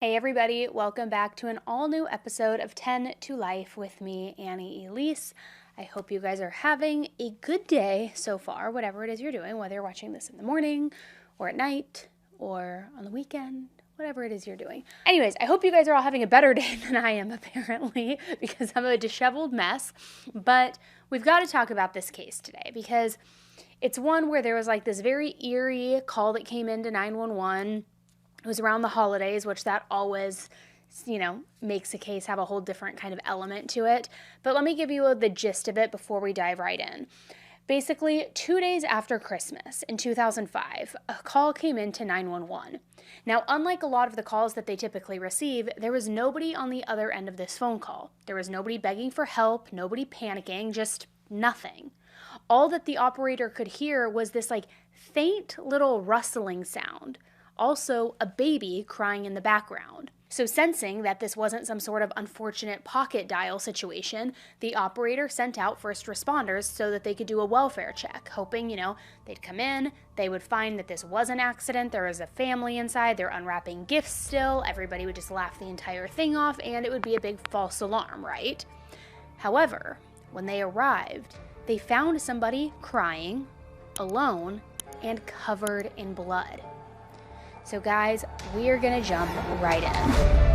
Hey everybody, welcome back to an all-new episode of 10 to Life with me, Annie Elise. I hope you guys are having a good day so far, whatever it is you're doing, whether you're watching this in the morning or at night or on the weekend, whatever it is you're doing. Anyways, I hope you guys are all having a better day than I am apparently, because I'm a disheveled mess, but we've got to talk about this case today because it's one where there was like this very eerie call that came into 911. It was around the holidays, which that always, makes a case have a whole different kind of element to it. But let me give you the gist of it before we dive right in. Basically, 2 days after Christmas in 2005, a call came into 911. Now, unlike a lot of the calls that they typically receive, there was nobody on the other end of this phone call. There was nobody begging for help, nobody panicking, just nothing. All that the operator could hear was this faint little rustling sound. Also, a baby crying in the background. So sensing that this wasn't some sort of unfortunate pocket dial situation, the operator sent out first responders so that they could do a welfare check, hoping, they'd come in, they would find that this was an accident, there was a family inside, they're unwrapping gifts still, everybody would just laugh the entire thing off, and it would be a big false alarm, right? However, when they arrived, they found somebody crying, alone, and covered in blood. So guys, we're gonna jump right in.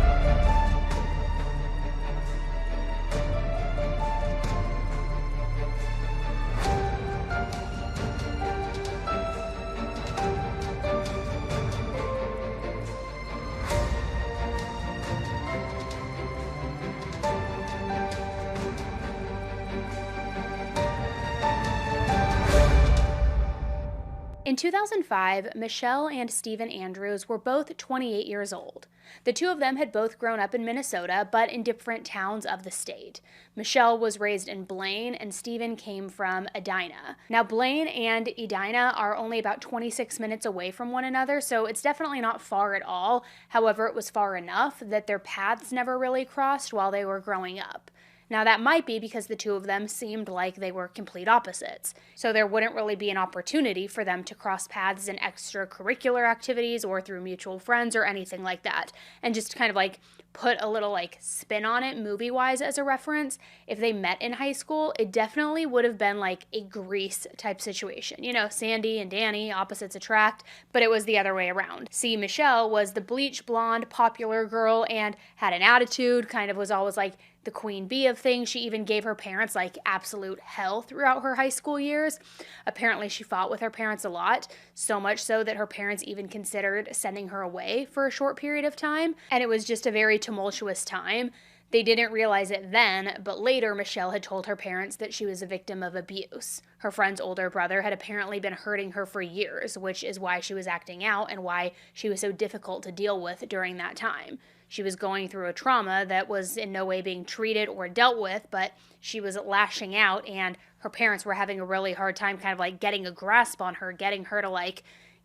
In 2005, Michelle and Stephen Andrews were both 28 years old. The two of them had both grown up in Minnesota, but in different towns of the state. Michelle was raised in Blaine, and Stephen came from Edina. Now, Blaine and Edina are only about 26 minutes away from one another, so it's definitely not far at all. However, it was far enough that their paths never really crossed while they were growing up. Now, that might be because the two of them seemed like they were complete opposites, so there wouldn't really be an opportunity for them to cross paths in extracurricular activities or through mutual friends or anything like that. And just kind of put a little spin on it movie-wise as a reference, if they met in high school, it definitely would have been a Grease type situation. Sandy and Danny, opposites attract, but it was the other way around. See, Michelle was the bleach blonde popular girl and had an attitude, kind of was always the queen bee of things. She even gave her parents absolute hell throughout her high school years. Apparently she fought with her parents a lot, so much so that her parents even considered sending her away for a short period of time, and it was just a very tumultuous time. They didn't realize it then, but later Michelle had told her parents that she was a victim of abuse. Her friend's older brother had apparently been hurting her for years, which is why she was acting out and why she was so difficult to deal with during that time. She was going through a trauma that was in no way being treated or dealt with, but she was lashing out, and her parents were having a really hard time kind of getting a grasp on her, getting her to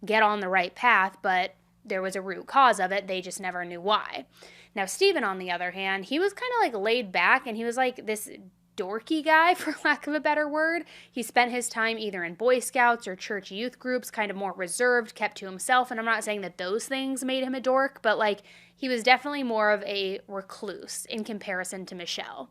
get on the right path, but there was a root cause of it. They just never knew why. Now, Stephen, on the other hand, he was kind of laid back, and he was this dorky guy, for lack of a better word. He spent his time either in Boy Scouts or church youth groups, kind of more reserved, kept to himself, and I'm not saying that those things made him a dork, but he was definitely more of a recluse in comparison to Michelle.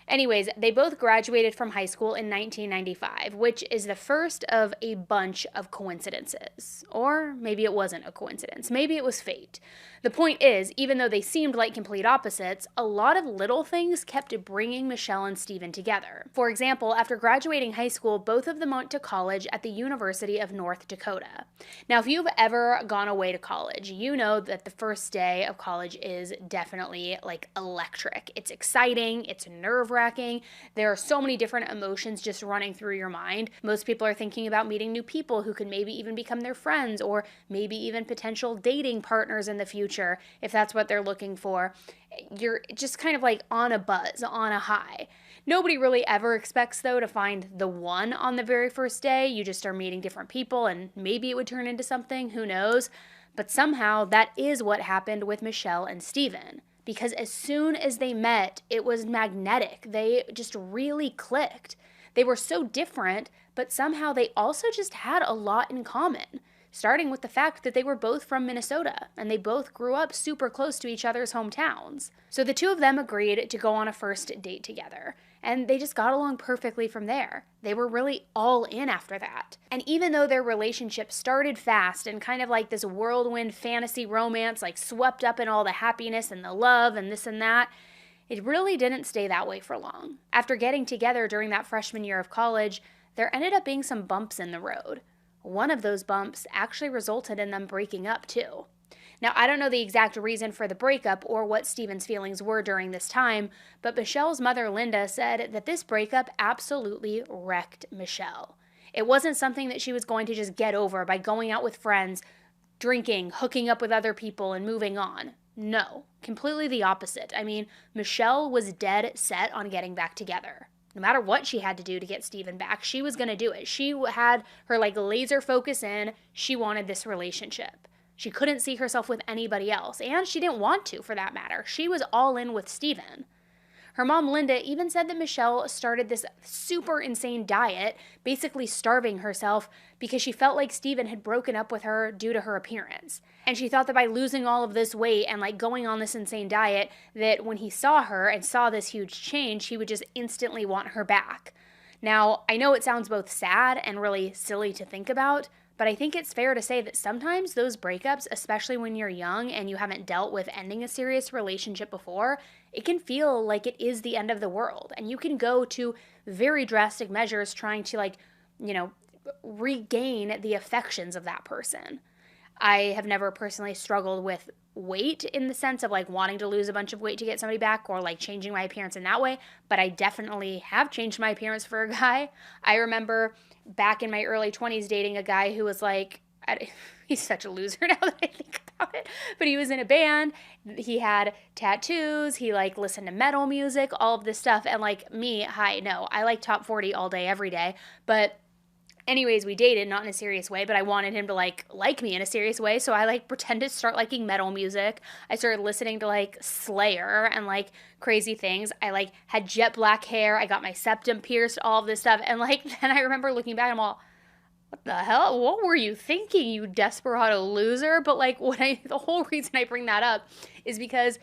Anyways, they both graduated from high school in 1995, which is the first of a bunch of coincidences. Or maybe it wasn't a coincidence. Maybe it was fate. The point is, even though they seemed like complete opposites, a lot of little things kept bringing Michelle and Stephen together. For example, after graduating high school, both of them went to college at the University of North Dakota. Now, if you've ever gone away to college, you know that the first day of college is definitely electric. It's exciting, it's nerve-wracking. There are so many different emotions just running through your mind. Most people are thinking about meeting new people who could maybe even become their friends or maybe even potential dating partners in the future if that's what they're looking for. You're just kind of on a buzz, on a high. Nobody really ever expects, though, to find the one on the very first day. You just are meeting different people, and maybe it would turn into something, who knows? But somehow that is what happened with Michelle and Stephen. Because as soon as they met, it was magnetic. They just really clicked. They were so different, but somehow they also just had a lot in common. starting with the fact that they were both from Minnesota and they both grew up super close to each other's hometowns. So the two of them agreed to go on a first date together, and they just got along perfectly from there. They were really all in after that. And even though their relationship started fast and kind of like this whirlwind fantasy romance, like swept up in all the happiness and the love and this and that, it really didn't stay that way for long. After getting together during that freshman year of college, there ended up being some bumps in the road. One of those bumps actually resulted in them breaking up too. Now, I don't know the exact reason for the breakup or what Steven's feelings were during this time, but Michelle's mother, Linda, said that this breakup absolutely wrecked Michelle. It wasn't something that she was going to just get over by going out with friends, drinking, hooking up with other people, and moving on. No, completely the opposite. I mean, Michelle was dead set on getting back together. No matter what she had to do to get Steven back, she was going to do it. She had her laser focus in. She wanted this relationship. She couldn't see herself with anybody else, and she didn't want to, for that matter. She was all in with Steven. Her mom, Linda, even said that Michelle started this super insane diet, basically starving herself because she felt like Steven had broken up with her due to her appearance. And she thought that by losing all of this weight and going on this insane diet, that when he saw her and saw this huge change, he would just instantly want her back. Now, I know it sounds both sad and really silly to think about, but I think it's fair to say that sometimes those breakups, especially when you're young and you haven't dealt with ending a serious relationship before, it can feel like it is the end of the world. And you can go to very drastic measures trying to regain the affections of that person. I have never personally struggled with weight in the sense of wanting to lose a bunch of weight to get somebody back or changing my appearance in that way, but I definitely have changed my appearance for a guy. I remember back in my early 20s dating a guy who was he's such a loser now that I think about it, but he was in a band, he had tattoos, he listened to metal music, all of this stuff, and me, I like top 40 all day, every day, but anyways, we dated, not in a serious way, but I wanted him to like me in a serious way, so I pretended to start liking metal music. I started listening to Slayer and crazy things. I had jet black hair, I got my septum pierced, all of this stuff, and then I remember looking back, I'm all, what the hell? What were you thinking, you desperado loser? But the whole reason I bring that up is because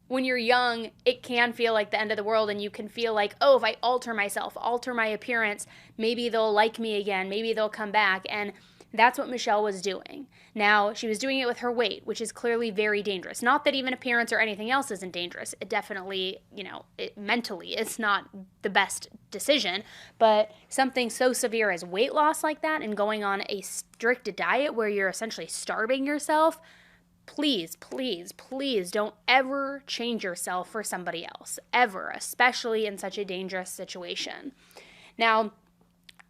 when you're young, it can feel like the end of the world, and you can feel oh, if I alter myself, alter my appearance, maybe they'll like me again, maybe they'll come back, and that's what Michelle was doing. Now, she was doing it with her weight, which is clearly very dangerous. Not that even appearance or anything else isn't dangerous. It definitely, mentally, it's not the best decision, but something so severe as weight loss like that and going on a strict diet where you're essentially starving yourself, please, please, please don't ever change yourself for somebody else, ever, especially in such a dangerous situation. Now,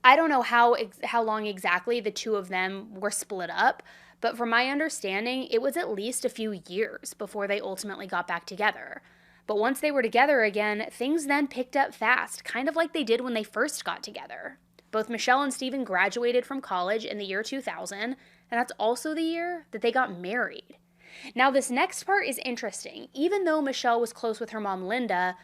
I don't know how long exactly the two of them were split up, but from my understanding, it was at least a few years before they ultimately got back together. But once they were together again, things then picked up fast, kind of like they did when they first got together. Both Michelle and Steven graduated from college in the year 2000, and that's also the year that they got married. Now, this next part is interesting. Even though Michelle was close with her mom, Linda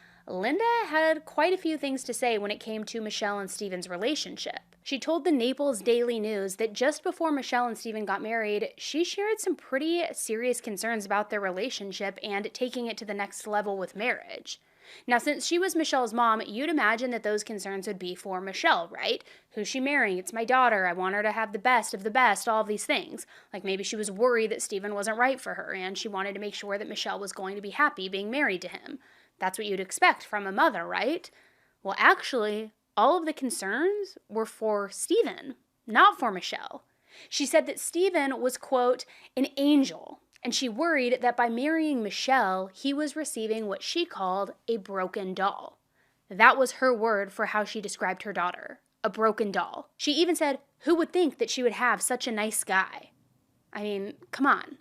had quite a few things to say when it came to Michelle and Steven's relationship. She told the Naples Daily News that just before Michelle and Steven got married, she shared some pretty serious concerns about their relationship and taking it to the next level with marriage. Now, since she was Michelle's mom, you'd imagine that those concerns would be for Michelle, right? Who's she marrying? It's my daughter. I want her to have the best of the best, all of these things. Maybe she was worried that Steven wasn't right for her, and she wanted to make sure that Michelle was going to be happy being married to him. That's what you'd expect from a mother, right? Well, actually, all of the concerns were for Steven, not for Michelle. She said that Steven was, quote, an angel, and she worried that by marrying Michelle, he was receiving what she called a broken doll. That was her word for how she described her daughter, a broken doll. She even said, who would think that she would have such a nice guy? I mean, come on.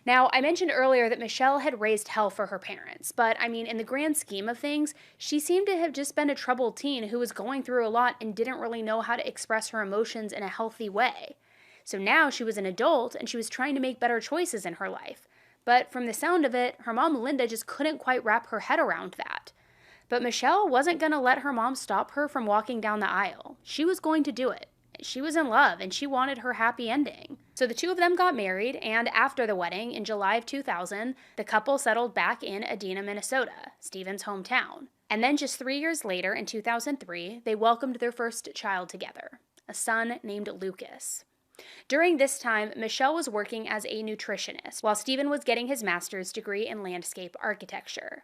Now, I mentioned earlier that Michelle had raised hell for her parents, but in the grand scheme of things, she seemed to have just been a troubled teen who was going through a lot and didn't really know how to express her emotions in a healthy way. So now she was an adult and she was trying to make better choices in her life. But from the sound of it, her mom Linda just couldn't quite wrap her head around that. But Michelle wasn't going to let her mom stop her from walking down the aisle. She was going to do it. She was in love and she wanted her happy ending. So the two of them got married, and after the wedding, in July of 2000, the couple settled back in Edina, Minnesota, Stephen's hometown. And then just 3 years later, in 2003, they welcomed their first child together, a son named Lucas. During this time, Michelle was working as a nutritionist, while Stephen was getting his master's degree in landscape architecture.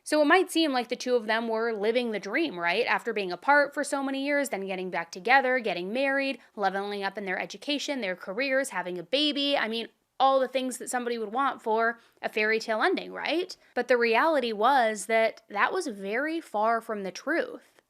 So it might seem like the two of them were living the dream, right? After being apart for so many years, then getting back together, getting married, leveling up in their education, their careers, having a baby. I mean, all the things that somebody would want for a fairy tale ending, right? But the reality was that was very far from the truth.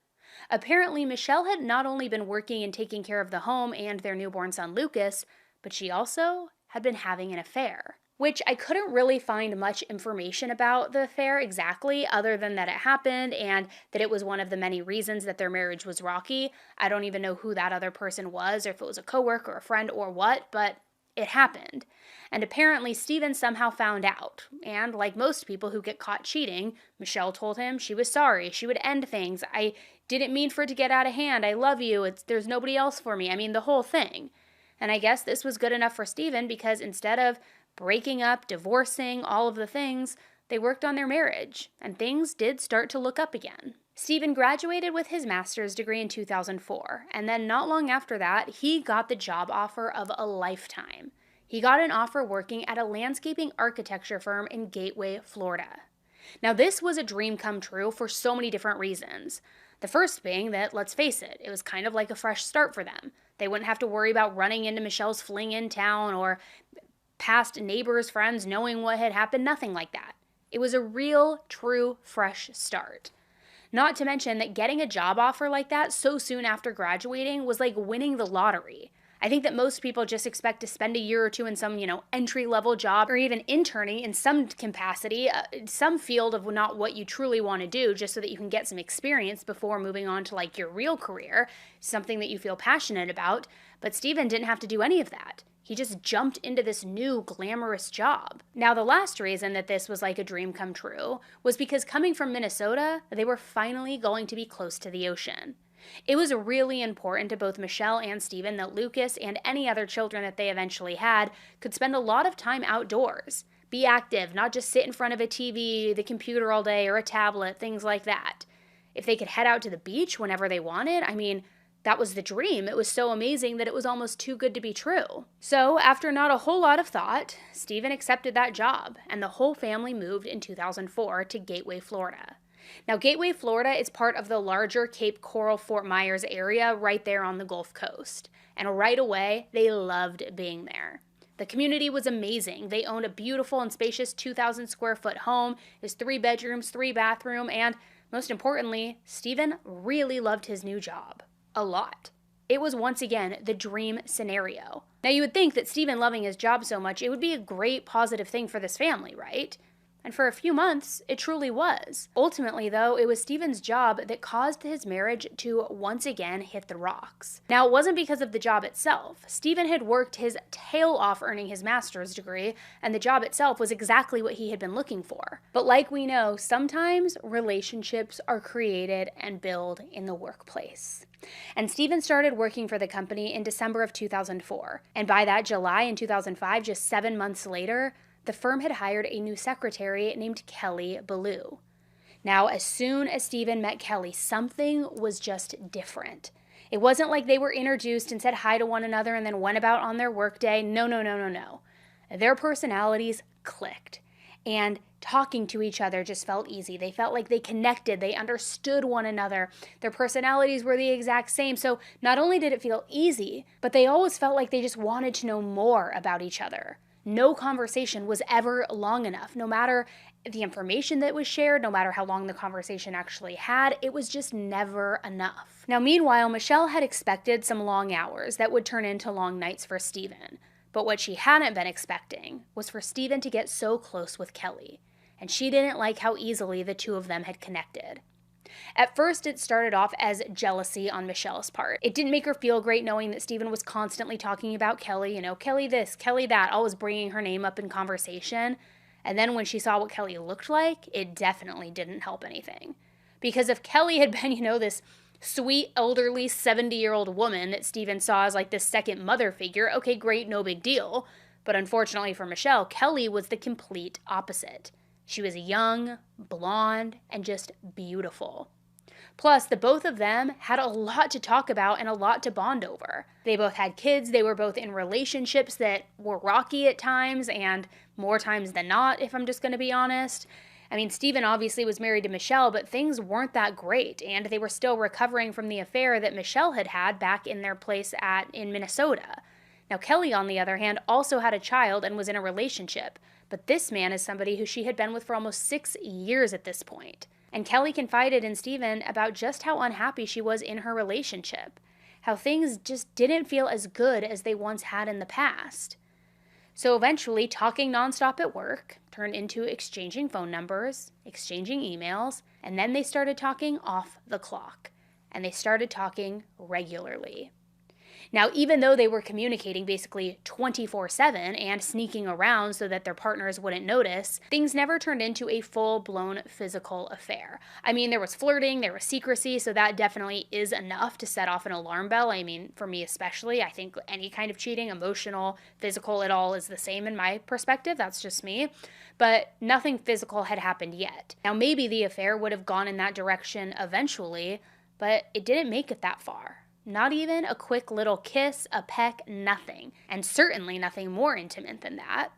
Apparently, Michelle had not only been working and taking care of the home and their newborn son Lucas, but she also had been having an affair. Which I couldn't really find much information about the affair exactly, other than that it happened and that it was one of the many reasons that their marriage was rocky. I don't even know who that other person was, or if it was a coworker, a friend, or what, but it happened. And apparently Stephen somehow found out, and like most people who get caught cheating, Michelle told him she was sorry, she would end things. I didn't mean for it to get out of hand, I love you, there's nobody else for me. I mean, the whole thing. And I guess this was good enough for Stephen, because instead of breaking up, divorcing, all of the things, they worked on their marriage, and things did start to look up again. Stephen graduated with his master's degree in 2004, and then not long after that, he got the job offer of a lifetime. He got an offer working at a landscaping architecture firm in Gateway, Florida. Now, this was a dream come true for so many different reasons. The first being that, let's face it was kind of like a fresh start for them. They wouldn't have to worry about running into Michelle's fling in town or past neighbors, friends, knowing what had happened, nothing like that. It was a real, true, fresh start. Not to mention that getting a job offer like that so soon after graduating was like winning the lottery. I think that most people just expect to spend a year or two in some, entry-level job or even interning in some capacity, some field of not what you truly want to do, just so that you can get some experience before moving on to like your real career, something that you feel passionate about. But Stephen didn't have to do any of that. He just jumped into this new glamorous job. Now, the last reason that this was like a dream come true was because coming from Minnesota, they were finally going to be close to the ocean. It was really important to both Michelle and Stephen that Lucas and any other children that they eventually had could spend a lot of time outdoors. Be active, not just sit in front of a TV, the computer all day, or a tablet, things like that. If they could head out to the beach whenever they wanted, that was the dream. It was so amazing that it was almost too good to be true. So, after not a whole lot of thought, Stephen accepted that job, and the whole family moved in 2004 to Gateway, Florida. Now, Gateway, Florida is part of the larger Cape Coral-Fort Myers area right there on the Gulf Coast. And right away, they loved being there. The community was amazing. They owned a beautiful and spacious 2,000 square foot home. It was 3 bedrooms, 3 bathrooms, and most importantly, Stephen really loved his new job. A lot. It was once again the dream scenario. Now, you would think that Stephen loving his job so much, it would be a great positive thing for this family, right? And for a few months, it truly was. Ultimately, though, it was Stephen's job that caused his marriage to once again hit the rocks. Now, it wasn't because of the job itself. Stephen had worked his tail off earning his master's degree, and the job itself was exactly what he had been looking for. But like we know, sometimes relationships are created and built in the workplace. And Stephen started working for the company in December of 2004. And by that July in 2005, just 7 months later, the firm had hired a new secretary named Kelly Ballou. Now, as soon as Stephen met Kelly, something was just different. It wasn't like they were introduced and said hi to one another and then went about on their workday. No. Their personalities clicked. And talking to each other just felt easy. They felt like they connected. They understood one another. Their personalities were the exact same. So not only did it feel easy, but they always felt like they just wanted to know more about each other. No conversation was ever long enough. No matter the information that was shared, no matter how long the conversation actually had, it was just never enough. Now, meanwhile, Michelle had expected some long hours that would turn into long nights for Stephen. But what she hadn't been expecting was for Stephen to get so close with Kelly. And she didn't like how easily the two of them had connected. At first, it started off as jealousy on Michelle's part. It didn't make her feel great knowing that Stephen was constantly talking about Kelly, Kelly this, Kelly that, always bringing her name up in conversation. And then when she saw what Kelly looked like, it definitely didn't help anything. Because if Kelly had been, this sweet, elderly, 70-year-old woman that Steven saw as like this second mother figure. Okay, great, no big deal. But unfortunately for Michelle, Kelly was the complete opposite. She was young, blonde, and just beautiful. Plus, the both of them had a lot to talk about and a lot to bond over. They both had kids, they were both in relationships that were rocky at times, and more times than not, if I'm just going to be honest. I mean, Steven obviously was married to Michelle, but things weren't that great, and they were still recovering from the affair that Michelle had had back in their place in Minnesota. Now, Kelly, on the other hand, also had a child and was in a relationship, but this man is somebody who she had been with for almost 6 years at this point. And Kelly confided in Steven about just how unhappy she was in her relationship, how things just didn't feel as good as they once had in the past. So eventually, talking nonstop at work turned into exchanging phone numbers, exchanging emails, and then they started talking off the clock. And they started talking regularly. Now, even though they were communicating basically 24/7 and sneaking around so that their partners wouldn't notice, things never turned into a full-blown physical affair. I mean, there was flirting, there was secrecy, so that definitely is enough to set off an alarm bell. I mean, for me especially, I think any kind of cheating, emotional, physical, it all is the same in my perspective. That's just me. But nothing physical had happened yet. Now, maybe the affair would have gone in that direction eventually, but it didn't make it that far. Not even a quick little kiss, a peck, nothing. And certainly nothing more intimate than that.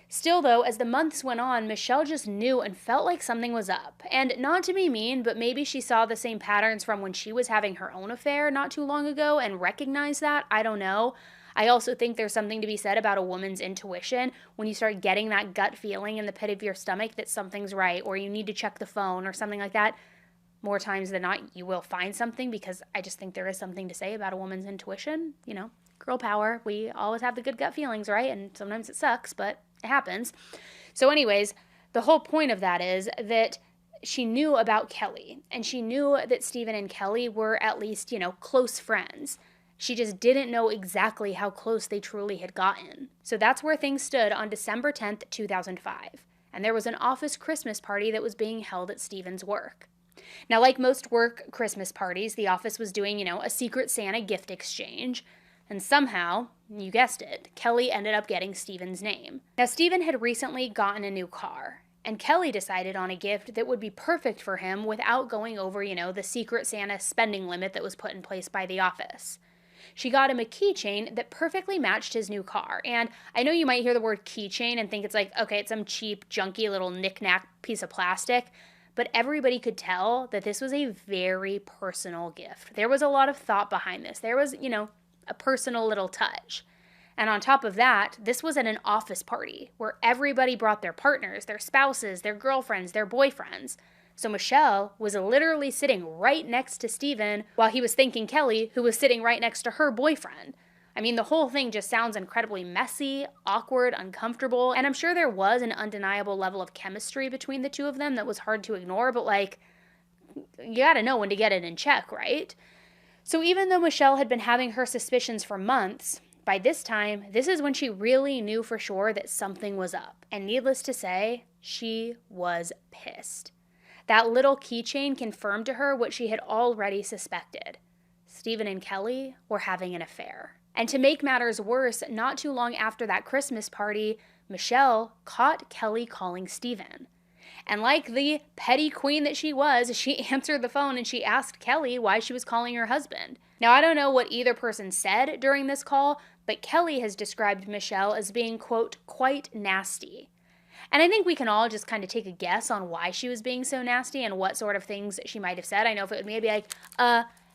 Still, though, as the months went on, Michelle just knew and felt like something was up. And not to be mean, but maybe she saw the same patterns from when she was having her own affair not too long ago and recognized that. I don't know. I also think there's something to be said about a woman's intuition when you start getting that gut feeling in the pit of your stomach that something's right or you need to check the phone or something like that. More times than not, you will find something because I just think there is something to say about a woman's intuition. You know, girl power. We always have the good gut feelings, right? And sometimes it sucks, but it happens. So anyways, the whole point of that is that she knew about Kelly and she knew that Steven and Kelly were at least, close friends. She just didn't know exactly how close they truly had gotten. So that's where things stood on December 10th, 2005. And there was an office Christmas party that was being held at Steven's work. Now, like most work Christmas parties, the office was doing, a Secret Santa gift exchange. And somehow, you guessed it, Kelly ended up getting Steven's name. Now, Steven had recently gotten a new car. And Kelly decided on a gift that would be perfect for him without going over, the Secret Santa spending limit that was put in place by the office. She got him a keychain that perfectly matched his new car. And I know you might hear the word keychain and think it's like, okay, it's some cheap, junky little knick-knack piece of plastic. But everybody could tell that this was a very personal gift. There was a lot of thought behind this. There was, a personal little touch. And on top of that, this was at an office party where everybody brought their partners, their spouses, their girlfriends, their boyfriends. So Michelle was literally sitting right next to Steven while he was thanking Kelly, who was sitting right next to her boyfriend. I mean, the whole thing just sounds incredibly messy, awkward, uncomfortable, and I'm sure there was an undeniable level of chemistry between the two of them that was hard to ignore, but you gotta know when to get it in check, right? So even though Michelle had been having her suspicions for months, by this time, this is when she really knew for sure that something was up. And needless to say, she was pissed. That little keychain confirmed to her what she had already suspected. Steven and Kelly were having an affair. And to make matters worse, not too long after that Christmas party, Michelle caught Kelly calling Steven. And like the petty queen that she was, she answered the phone and she asked Kelly why she was calling her husband. Now, I don't know what either person said during this call, but Kelly has described Michelle as being, quote, quite nasty. And I think we can all just kind of take a guess on why she was being so nasty and what sort of things she might have said. I know if it would maybe like,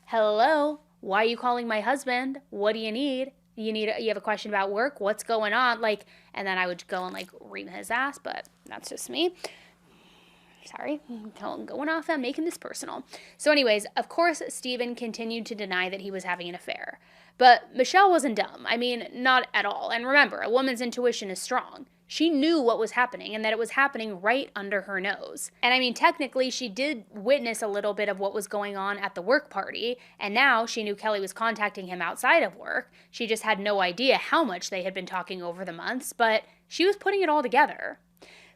hello, why are you calling my husband? What do you need? You have a question about work? What's going on? And then I would go and ream his ass, but that's just me. Sorry, going off on making this personal. So anyways, of course, Steven continued to deny that he was having an affair. But Michelle wasn't dumb. I mean, not at all. And remember, a woman's intuition is strong. She knew what was happening and that it was happening right under her nose. And I mean, technically, she did witness a little bit of what was going on at the work party. And now she knew Kelly was contacting him outside of work. She just had no idea how much they had been talking over the months, but she was putting it all together.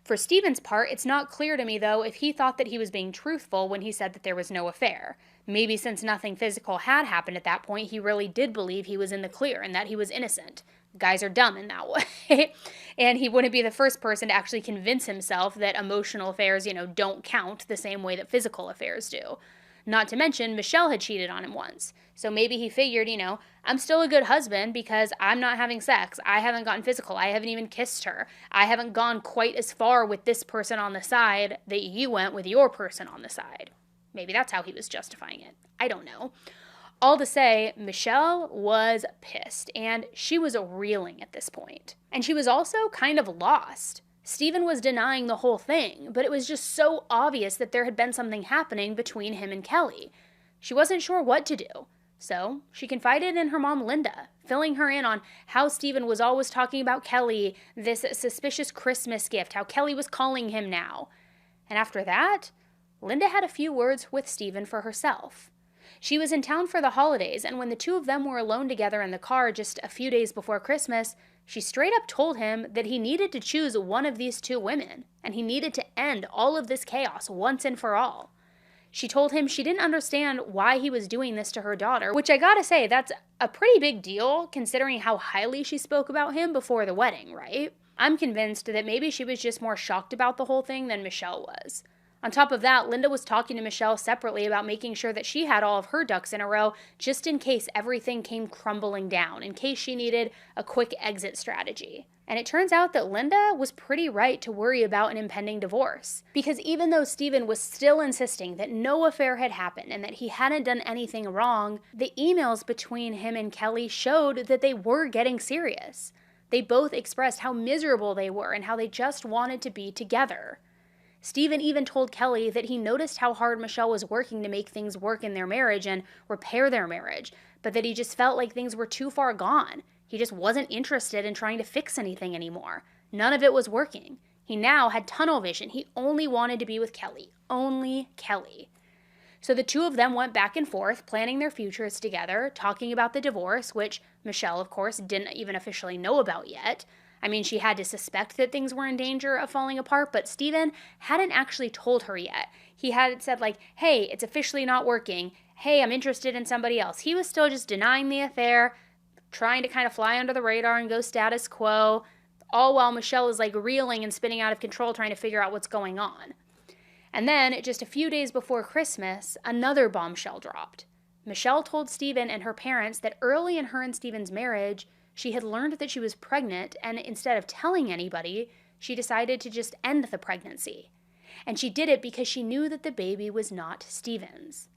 For Stephen's part, it's not clear to me, though, if he thought that he was being truthful when he said that there was no affair. Maybe since nothing physical had happened at that point, he really did believe he was in the clear and that he was innocent. Guys are dumb in that way. And he wouldn't be the first person to actually convince himself that emotional affairs, don't count the same way that physical affairs do. Not to mention, Michelle had cheated on him once. So maybe he figured, I'm still a good husband because I'm not having sex. I haven't gotten physical. I haven't even kissed her. I haven't gone quite as far with this person on the side that you went with your person on the side. Maybe that's how he was justifying it. I don't know. All to say, Michelle was pissed, and she was reeling at this point. And she was also kind of lost. Stephen was denying the whole thing, but it was just so obvious that there had been something happening between him and Kelly. She wasn't sure what to do. So she confided in her mom, Linda, filling her in on how Stephen was always talking about Kelly, this suspicious Christmas gift, how Kelly was calling him now. And after that, Linda had a few words with Stephen for herself. She was in town for the holidays, and when the two of them were alone together in the car just a few days before Christmas, she straight up told him that he needed to choose one of these two women, and he needed to end all of this chaos once and for all. She told him she didn't understand why he was doing this to her daughter, which I gotta say, that's a pretty big deal considering how highly she spoke about him before the wedding, right? I'm convinced that maybe she was just more shocked about the whole thing than Michelle was. On top of that, Linda was talking to Michelle separately about making sure that she had all of her ducks in a row just in case everything came crumbling down, in case she needed a quick exit strategy. And it turns out that Linda was pretty right to worry about an impending divorce. Because even though Stephen was still insisting that no affair had happened and that he hadn't done anything wrong, the emails between him and Kelly showed that they were getting serious. They both expressed how miserable they were and how they just wanted to be together. Stephen even told Kelly that he noticed how hard Michelle was working to make things work in their marriage and repair their marriage, but that he just felt like things were too far gone. He just wasn't interested in trying to fix anything anymore. None of it was working. He now had tunnel vision. He only wanted to be with Kelly. Only Kelly. So the two of them went back and forth, planning their futures together, talking about the divorce, which Michelle, of course, didn't even officially know about yet. I mean, she had to suspect that things were in danger of falling apart, but Stephen hadn't actually told her yet. He had said hey, it's officially not working. Hey, I'm interested in somebody else. He was still just denying the affair, trying to kind of fly under the radar and go status quo, all while Michelle is reeling and spinning out of control trying to figure out what's going on. And then, just a few days before Christmas, another bombshell dropped. Michelle told Stephen and her parents that early in her and Stephen's marriage, she had learned that she was pregnant, and instead of telling anybody, she decided to just end the pregnancy. And she did it because she knew that the baby was not Stephen's.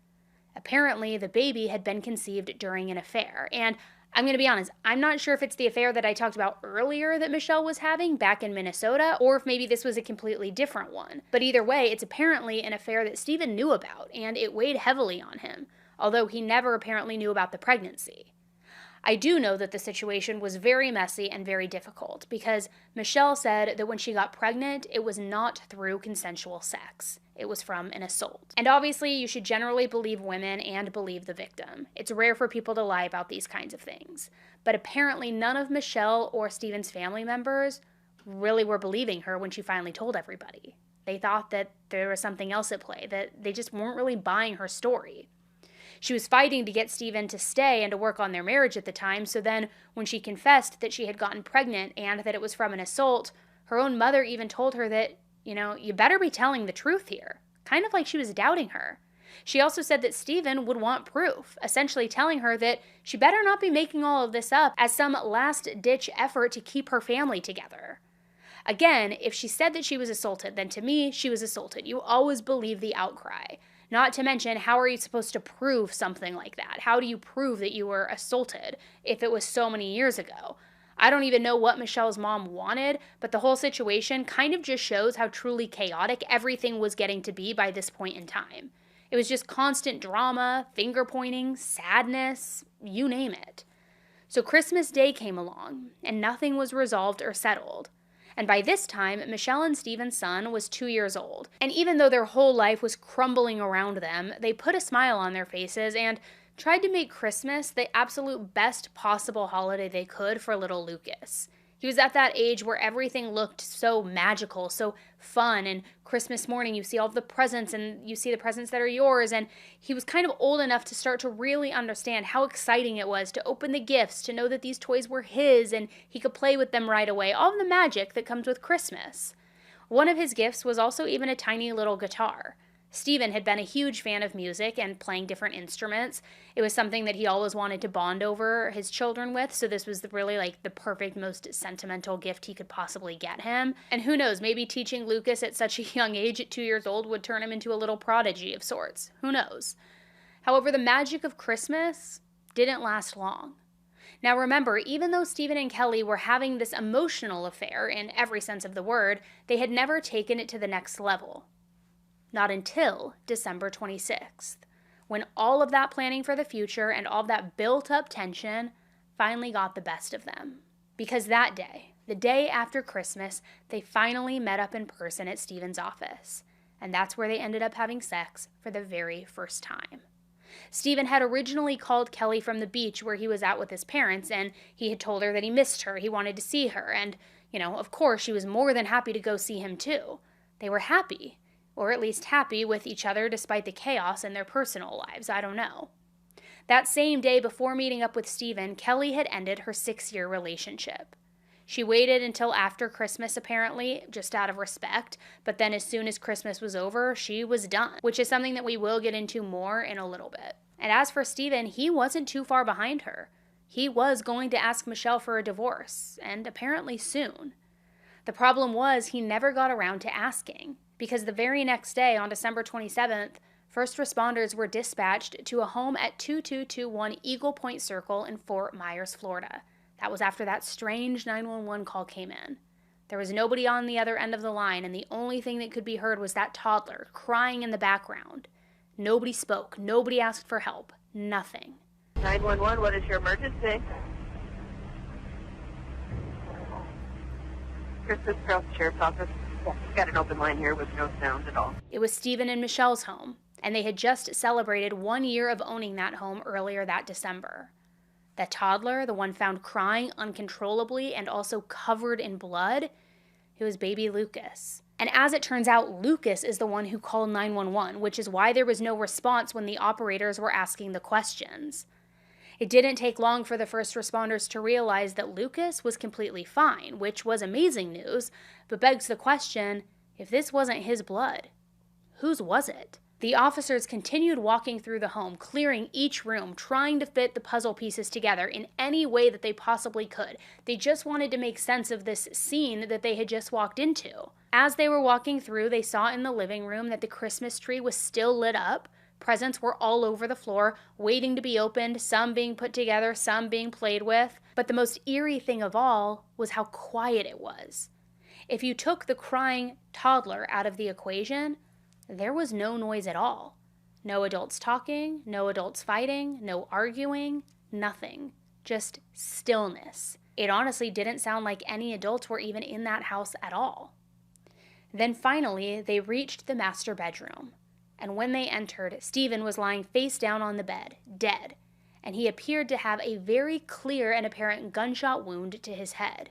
Apparently, the baby had been conceived during an affair, and I'm going to be honest, I'm not sure if it's the affair that I talked about earlier that Michelle was having back in Minnesota, or if maybe this was a completely different one. But either way, it's apparently an affair that Stephen knew about, and it weighed heavily on him, although he never apparently knew about the pregnancy. I do know that the situation was very messy and very difficult because Michelle said that when she got pregnant, it was not through consensual sex. It was from an assault. And obviously, you should generally believe women and believe the victim. It's rare for people to lie about these kinds of things. But apparently, none of Michelle or Stephen's family members really were believing her when she finally told everybody. They thought that there was something else at play, that they just weren't really buying her story. She was fighting to get Stephen to stay and to work on their marriage at the time, so then when she confessed that she had gotten pregnant and that it was from an assault, her own mother even told her that, you better be telling the truth here, kind of like she was doubting her. She also said that Stephen would want proof, essentially telling her that she better not be making all of this up as some last-ditch effort to keep her family together. Again, if she said that she was assaulted, then to me, she was assaulted. You always believe the outcry. Not to mention, how are you supposed to prove something like that? How do you prove that you were assaulted if it was so many years ago? I don't even know what Michelle's mom wanted, but the whole situation kind of just shows how truly chaotic everything was getting to be by this point in time. It was just constant drama, finger pointing, sadness, you name it. So Christmas Day came along, and nothing was resolved or settled. And by this time, Michelle and Stephen's son was 2 years old. And even though their whole life was crumbling around them, they put a smile on their faces and tried to make Christmas the absolute best possible holiday they could for little Lucas. He was at that age where everything looked so magical, so fun, and Christmas morning you see all of the presents and you see the presents that are yours, and he was kind of old enough to start to really understand how exciting it was to open the gifts, to know that these toys were his and he could play with them right away, all of the magic that comes with Christmas. One of his gifts was also even a tiny little guitar. Stephen had been a huge fan of music and playing different instruments. It was something that he always wanted to bond over his children with, so this was really like the perfect, most sentimental gift he could possibly get him. And who knows, maybe teaching Lucas at such a young age, at 2 years old, would turn him into a little prodigy of sorts. Who knows? However, the magic of Christmas didn't last long. Now remember, even though Stephen and Kelly were having this emotional affair in every sense of the word, they had never taken it to the next level. Not until December 26th, when all of that planning for the future and all of that built-up tension finally got the best of them. Because that day, the day after Christmas, they finally met up in person at Stephen's office. And that's where they ended up having sex for the very first time. Stephen had originally called Kelly from the beach where he was out with his parents, and he had told her that he missed her, he wanted to see her, and, of course, she was more than happy to go see him too. They were happy. Or at least happy with each other despite the chaos in their personal lives, I don't know. That same day before meeting up with Stephen, Kelly had ended her 6-year relationship. She waited until after Christmas apparently, just out of respect, but then as soon as Christmas was over, she was done, which is something that we will get into more in a little bit. And as for Stephen, he wasn't too far behind her. He was going to ask Michelle for a divorce, and apparently soon. The problem was he never got around to asking. Because the very next day, on December 27th, first responders were dispatched to a home at 2221 Eagle Point Circle in Fort Myers, Florida. That was after that strange 911 call came in. There was nobody on the other end of the line, and the only thing that could be heard was that toddler crying in the background. Nobody spoke. Nobody asked for help. Nothing. 911, what is your emergency? Christmas Cross Sheriff's Office. We've got an open line here with no sound at all. It was Stephen and Michelle's home, and they had just celebrated 1 year of owning that home earlier that December. That toddler, the one found crying uncontrollably and also covered in blood, it was baby Lucas. And as it turns out, Lucas is the one who called 911, which is why there was no response when the operators were asking the questions. It didn't take long for the first responders to realize that Lucas was completely fine, which was amazing news, but begs the question, if this wasn't his blood, whose was it? The officers continued walking through the home, clearing each room, trying to fit the puzzle pieces together in any way that they possibly could. They just wanted to make sense of this scene that they had just walked into. As they were walking through, they saw in the living room that the Christmas tree was still lit up. Presents were all over the floor, waiting to be opened, some being put together, some being played with. But the most eerie thing of all was how quiet it was. If you took the crying toddler out of the equation, there was no noise at all. No adults talking, no adults fighting, no arguing, nothing. Just stillness. It honestly didn't sound like any adults were even in that house at all. Then finally, they reached the master bedroom. And when they entered, Stephen was lying face down on the bed, dead, and he appeared to have a very clear and apparent gunshot wound to his head.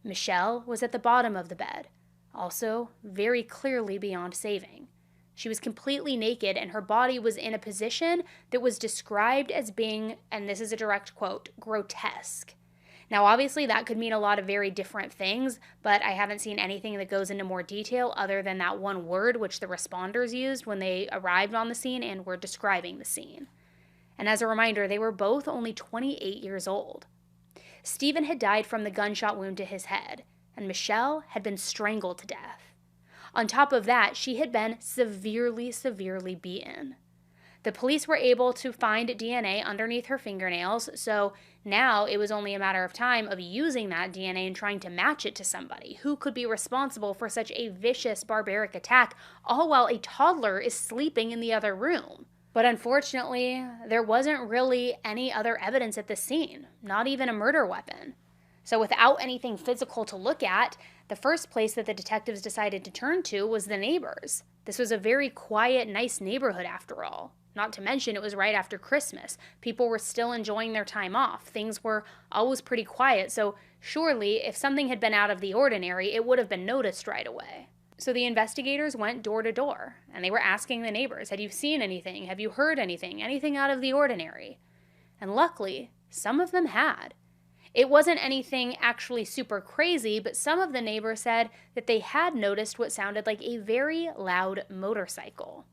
Michelle was at the bottom of the bed, also very clearly beyond saving. She was completely naked, and her body was in a position that was described as being, and this is a direct quote, grotesque. Now, obviously, that could mean a lot of very different things, but I haven't seen anything that goes into more detail other than that one word which the responders used when they arrived on the scene and were describing the scene. And as a reminder, they were both only 28 years old. Stephen had died from the gunshot wound to his head, and Michelle had been strangled to death. On top of that, she had been severely beaten. The police were able to find DNA underneath her fingernails, so now it was only a matter of time of using that DNA and trying to match it to somebody who could be responsible for such a vicious, barbaric attack, all while a toddler is sleeping in the other room. But unfortunately, there wasn't really any other evidence at the scene, not even a murder weapon. So without anything physical to look at, the first place that the detectives decided to turn to was the neighbors. This was a very quiet, nice neighborhood after all. Not to mention it was right after Christmas. People were still enjoying their time off. Things were always pretty quiet, so Surely, if something had been out of the ordinary, it would have been noticed right away. So the investigators went door to door, and they were asking the neighbors, had you seen anything? Have you heard anything? Anything out of the ordinary? And luckily, some of them had. It wasn't anything actually super crazy, but some of the neighbors said that they had noticed what sounded like a very loud motorcycle.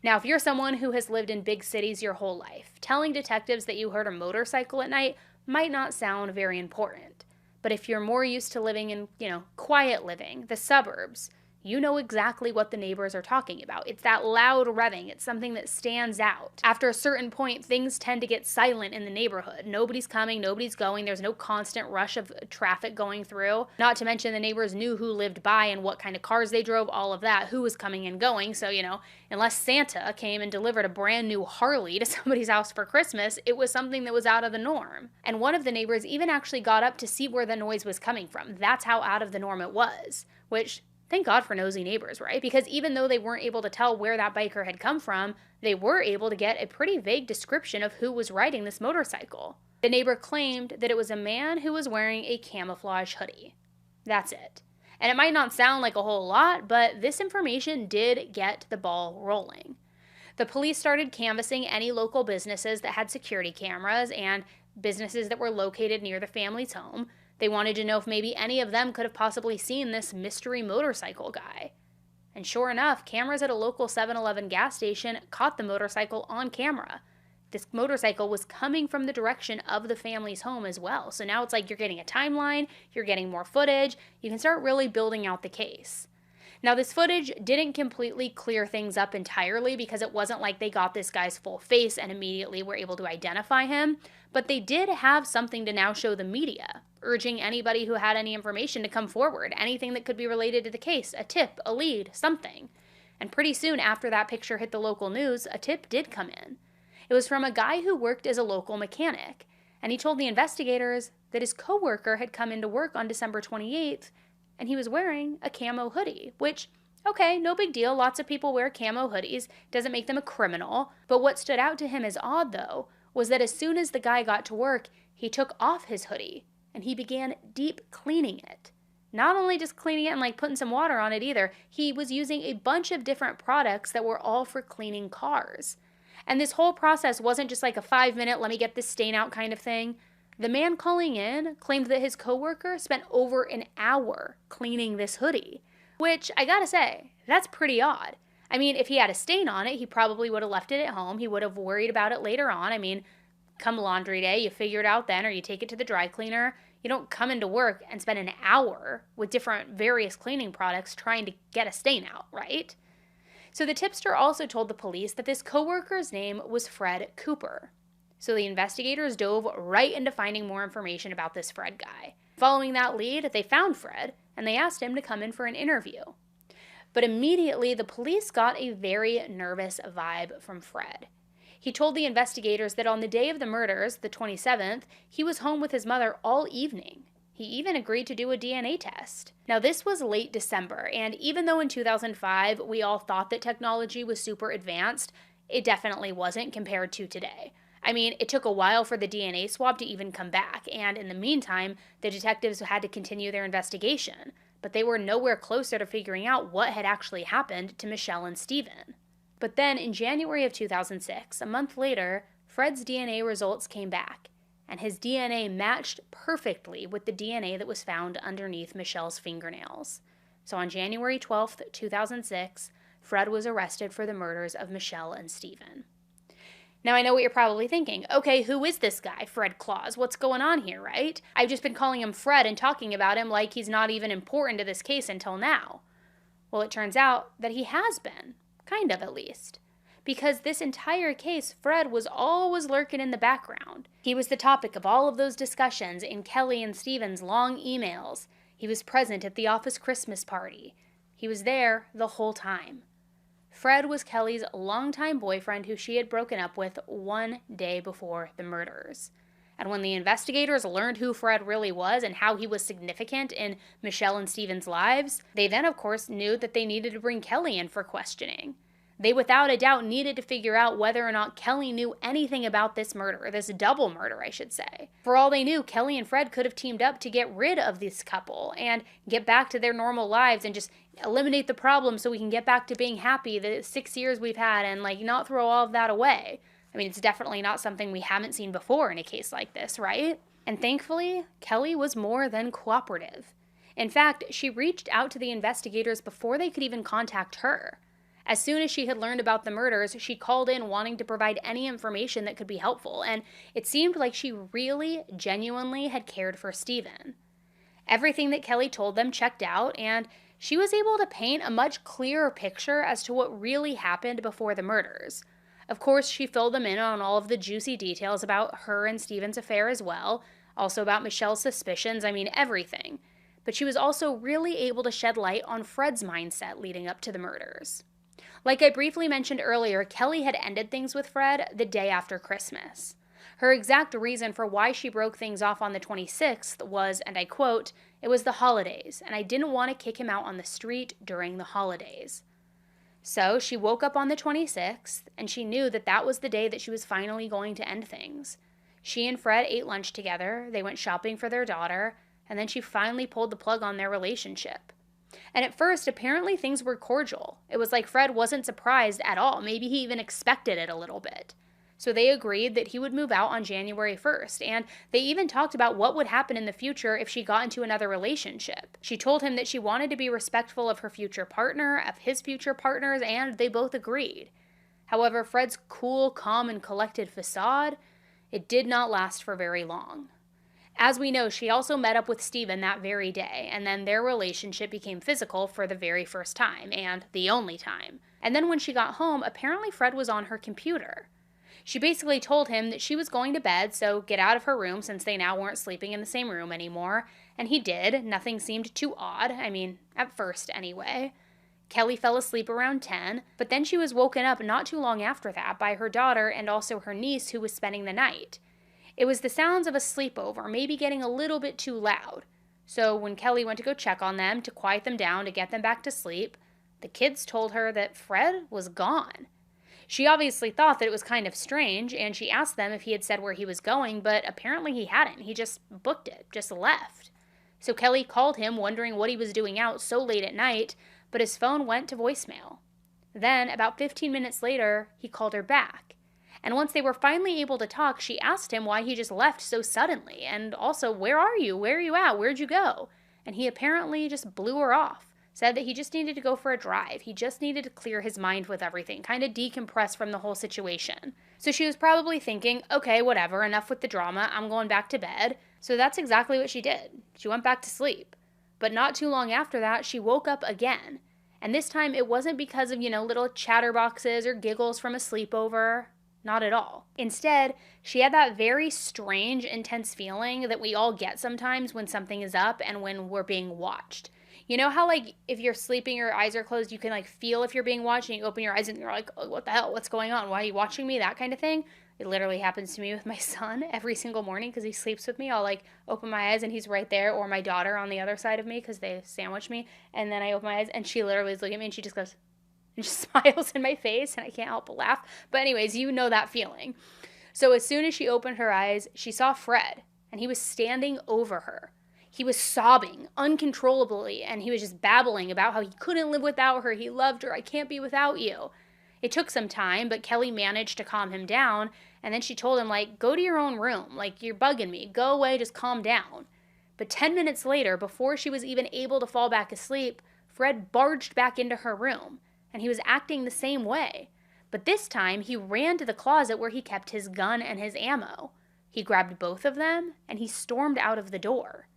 Now, if you're someone who has lived in big cities your whole life, telling detectives that you heard a motorcycle at night might not sound very important. But if you're more used to living in, quiet living, the suburbs, you know exactly what the neighbors are talking about. It's that loud revving. It's something that stands out. After a certain point, things tend to get silent in the neighborhood. Nobody's coming, nobody's going. There's no constant rush of traffic going through. Not to mention the neighbors knew who lived by and what kind of cars they drove, all of that, who was coming and going. So, unless Santa came and delivered a brand new Harley to somebody's house for Christmas, it was something that was out of the norm. And one of the neighbors even actually got up to see where the noise was coming from. That's how out of the norm it was, which... Thank God for nosy neighbors, right? Because even though they weren't able to tell where that biker had come from, they were able to get a pretty vague description of who was riding this motorcycle. The neighbor claimed that it was a man who was wearing a camouflage hoodie. That's it. And it might not sound like a whole lot, but this information did get the ball rolling. The police started canvassing any local businesses that had security cameras and businesses that were located near the family's home. They wanted to know if maybe any of them could have possibly seen this mystery motorcycle guy. And sure enough, cameras at a local 7-Eleven gas station caught the motorcycle on camera. This motorcycle was coming from the direction of the family's home as well. So now it's like you're getting a timeline, you're getting more footage, you can start really building out the case. Now, this footage didn't completely clear things up entirely because it wasn't like they got this guy's full face and immediately were able to identify him, but they did have something to now show the media, urging anybody who had any information to come forward, anything that could be related to the case, a tip, a lead, something. And pretty soon after that picture hit the local news, a tip did come in. It was from a guy who worked as a local mechanic, and he told the investigators that his coworker had come into work on December 28th and he was wearing a camo hoodie, which, okay, no big deal. Lots of people wear camo hoodies. Doesn't make them a criminal. But what stood out to him as odd, though, was that as soon as the guy got to work, he took off his hoodie and he began deep cleaning it. Not only just cleaning it and like putting some water on it either, he was using a bunch of different products that were all for cleaning cars. And this whole process wasn't just like a 5-minute, let me get this stain out kind of thing. The man calling in claimed that his coworker spent over an hour cleaning this hoodie, which I gotta say, that's pretty odd. I mean, if he had a stain on it, he probably would have left it at home. He would have worried about it later on. I mean, come laundry day, you figure it out then, or you take it to the dry cleaner. You don't come into work and spend an hour with different various cleaning products trying to get a stain out, right? So the tipster also told the police that this coworker's name was Fred Cooper. So the investigators dove right into finding more information about this Fred guy. Following that lead, they found Fred, and they asked him to come in for an interview. But immediately, the police got a very nervous vibe from Fred. He told the investigators that on the day of the murders, the 27th, he was home with his mother all evening. He even agreed to do a DNA test. Now, this was late December, and even though in 2005 we all thought that technology was super advanced, it definitely wasn't compared to today. I mean, it took a while for the DNA swab to even come back, and in the meantime, the detectives had to continue their investigation, but they were nowhere closer to figuring out what had actually happened to Michelle and Stephen. But then, in January of 2006, a month later, Fred's DNA results came back, and his DNA matched perfectly with the DNA that was found underneath Michelle's fingernails. So on January 12th, 2006, Fred was arrested for the murders of Michelle and Stephen. Now, I know what you're probably thinking. Okay, who is this guy, Fred Claus? What's going on here, right? I've just been calling him Fred and talking about him like he's not even important to this case until now. Well, it turns out that he has been. Kind of, at least. Because this entire case, Fred was always lurking in the background. He was the topic of all of those discussions in Kelly and Stephen's long emails. He was present at the office Christmas party. He was there the whole time. Fred was Kelly's longtime boyfriend who she had broken up with one day before the murders. And when the investigators learned who Fred really was and how he was significant in Michelle and Stephen's lives, they then, of course, knew that they needed to bring Kelly in for questioning. They without a doubt needed to figure out whether or not Kelly knew anything about this murder, this double murder, I should say. For all they knew, Kelly and Fred could have teamed up to get rid of this couple and get back to their normal lives and just eliminate the problem so we can get back to being happy the 6 years we've had and not throw all of that away. I mean, it's definitely not something we haven't seen before in a case like this, right? And thankfully, Kelly was more than cooperative. In fact, she reached out to the investigators before they could even contact her. As soon as she had learned about the murders, she called in wanting to provide any information that could be helpful, and it seemed like she really, genuinely had cared for Stephen. Everything that Kelly told them checked out, and she was able to paint a much clearer picture as to what really happened before the murders. Of course, she filled them in on all of the juicy details about her and Stephen's affair as well, also about Michelle's suspicions, everything. But she was also really able to shed light on Fred's mindset leading up to the murders. Like I briefly mentioned earlier, Kelly had ended things with Fred the day after Christmas. Her exact reason for why she broke things off on the 26th was, and I quote, "It was the holidays, and I didn't want to kick him out on the street during the holidays." So she woke up on the 26th, and she knew that that was the day that she was finally going to end things. She and Fred ate lunch together, they went shopping for their daughter, and then she finally pulled the plug on their relationship. And at first, apparently things were cordial. It was like Fred wasn't surprised at all. Maybe he even expected it a little bit. So they agreed that he would move out on January 1st, and they even talked about what would happen in the future if she got into another relationship. She told him that she wanted to be respectful of her future partner, of his future partners, and they both agreed. However, Fred's cool, calm, and collected facade, it did not last for very long. As we know, she also met up with Stephen that very day, and then their relationship became physical for the very first time, and the only time. And then when she got home, apparently Fred was on her computer. She basically told him that she was going to bed, so get out of her room since they now weren't sleeping in the same room anymore, and he did. Nothing seemed too odd, at first anyway. Kelly fell asleep around 10, but then she was woken up not too long after that by her daughter and also her niece who was spending the night. It was the sounds of a sleepover, maybe getting a little bit too loud. So when Kelly went to go check on them, to quiet them down, to get them back to sleep, the kids told her that Fred was gone. She obviously thought that it was kind of strange, and she asked them if he had said where he was going, but apparently he hadn't. He just booked it, just left. So Kelly called him, wondering what he was doing out so late at night, but his phone went to voicemail. Then, about 15 minutes later, he called her back. And once they were finally able to talk, she asked him why he just left so suddenly, and also, where are you? Where are you at? Where'd you go? And he apparently just blew her off, said that he just needed to go for a drive. He just needed to clear his mind with everything, kind of decompress from the whole situation. So she was probably thinking, okay, whatever, enough with the drama, I'm going back to bed. So that's exactly what she did. She went back to sleep. But not too long after that, she woke up again. And this time it wasn't because of, little chatterboxes or giggles from a sleepover. Not at all. Instead, she had that very strange, intense feeling that we all get sometimes when something is up and when we're being watched. You know how, if you're sleeping, your eyes are closed, you can, feel if you're being watched, and you open your eyes and you're like, oh, what the hell? What's going on? Why are you watching me? That kind of thing. It literally happens to me with my son every single morning because he sleeps with me. I'll, open my eyes and he's right there, or my daughter on the other side of me because they sandwich me, and then I open my eyes and she literally is looking at me and she just goes, and just smiles in my face, and I can't help but laugh. But anyways, you know that feeling. So as soon as she opened her eyes, she saw Fred, and he was standing over her. He was sobbing uncontrollably, and he was just babbling about how he couldn't live without her. He loved her. I can't be without you. It took some time, but Kelly managed to calm him down, and then she told him, go to your own room. You're bugging me. Go away, just calm down. But 10 minutes later, before she was even able to fall back asleep, Fred barged back into her room. And he was acting the same way. But this time, he ran to the closet where he kept his gun and his ammo. He grabbed both of them, and he stormed out of the door.